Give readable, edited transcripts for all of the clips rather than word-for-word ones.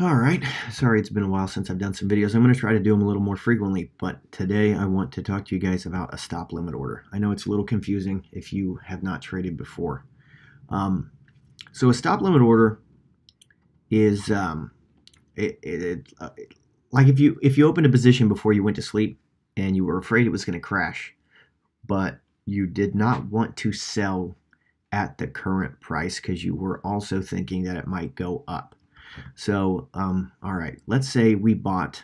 Alright, sorry it's been a while since I've done some videos. I'm going to try to do them a little more frequently, but today I want to talk to you guys about a stop limit order. I know it's a little confusing if you have not traded before. So a stop limit order is like if you opened a position before you went to sleep and you were afraid it was going to crash, but you did not want to sell at the current price because you were also thinking that it might go up. So, all right, let's say we bought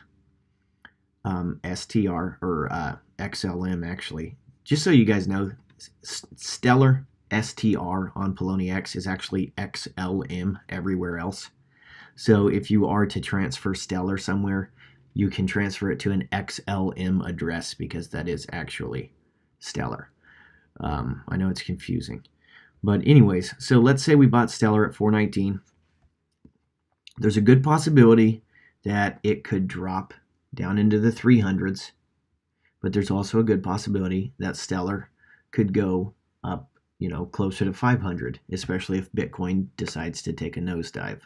STR or XLM actually. Just so you guys know, Stellar STR on Poloniex is actually XLM everywhere else. So if you are to transfer Stellar somewhere, you can transfer it to an XLM address because that is actually Stellar. I know it's confusing. But anyways, so let's say we bought Stellar at 419. There's a good possibility that it could drop down into the 300s, but there's also a good possibility that Stellar could go up, closer to 500, especially if Bitcoin decides to take a nosedive.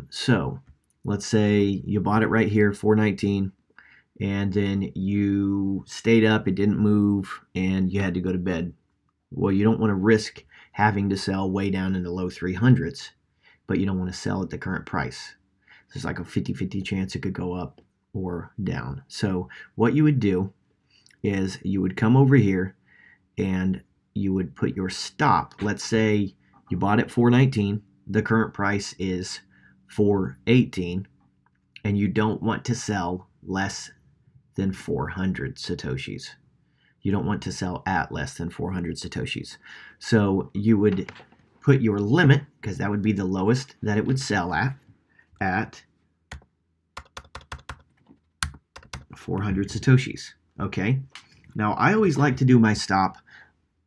So let's say you bought it right here, 419, and then you stayed up, it didn't move, and you had to go to bed. Well, you don't want to risk having to sell way down in the low 300s. But you don't want to sell at the current price. There's like a 50-50 chance it could go up or down. So what you would do is you would come over here and you would put your stop. Let's say you bought at 419, the current price is 418, and you don't want to sell less than 400 Satoshis. You don't want to sell at less than 400 Satoshis. So you would put your limit, because that would be the lowest that it would sell at 400 Satoshis. Okay. Now, I always like to do my stop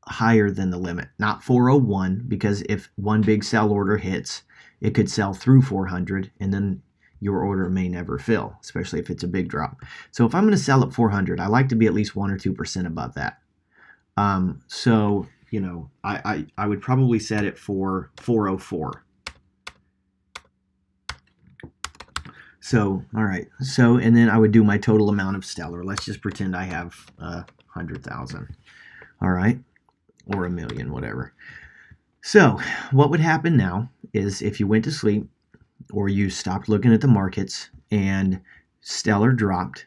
higher than the limit, not 401, because if one big sell order hits, it could sell through 400, and then your order may never fill, especially if it's a big drop. So if I'm going to sell at 400, I like to be at least 1 or 2% above that. I would probably set it for 404. So, all right. So, and then I would do my total amount of Stellar. Let's just pretend I have 100,000. All right. Or a million, whatever. So, what would happen now is if you went to sleep or you stopped looking at the markets and Stellar dropped,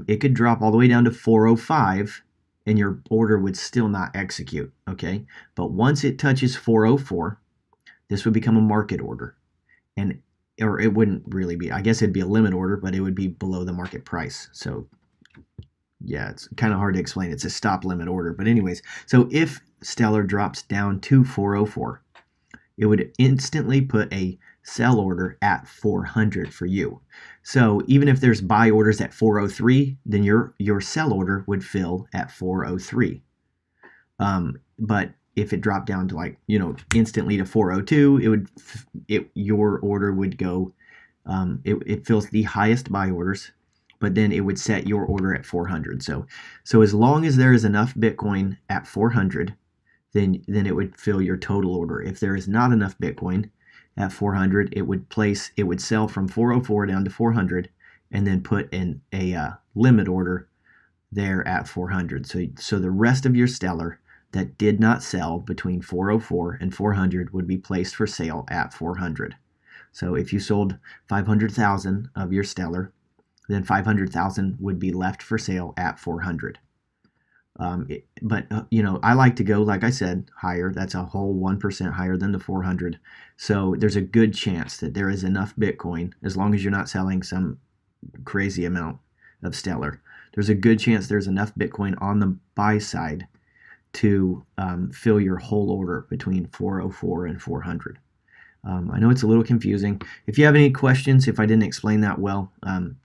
it could drop all the way down to 405 and your order would still not execute, okay? But once it touches 404, this would become a market order. Or it wouldn't really be. I guess it'd be a limit order, but it would be below the market price. So, yeah, it's kind of hard to explain. It's a stop limit order. But anyways, so if Stellar drops down to 404, it would instantly put a sell order at 400 for you. So even if there's buy orders at 403, then your sell order would fill at 403. But if it dropped down to instantly to 402, your order would go. It fills the highest buy orders, but then it would set your order at 400. So as long as there is enough Bitcoin at 400, then it would fill your total order. If there is not enough Bitcoin at 400, it would sell from 404 down to 400, and then put in a limit order there at 400. So the rest of your Stellar that did not sell between 404 and 400 would be placed for sale at 400. So if you sold 500,000 of your Stellar, then 500,000 would be left for sale at 400. I like to go, like I said, higher. That's a whole 1% higher than the 400. So there's a good chance that there is enough Bitcoin, as long as you're not selling some crazy amount of Stellar. There's a good chance there's enough Bitcoin on the buy side to fill your whole order between 404 and 400. I know it's a little confusing. If you have any questions, if I didn't explain that well,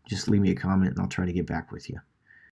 just leave me a comment and I'll try to get back with you.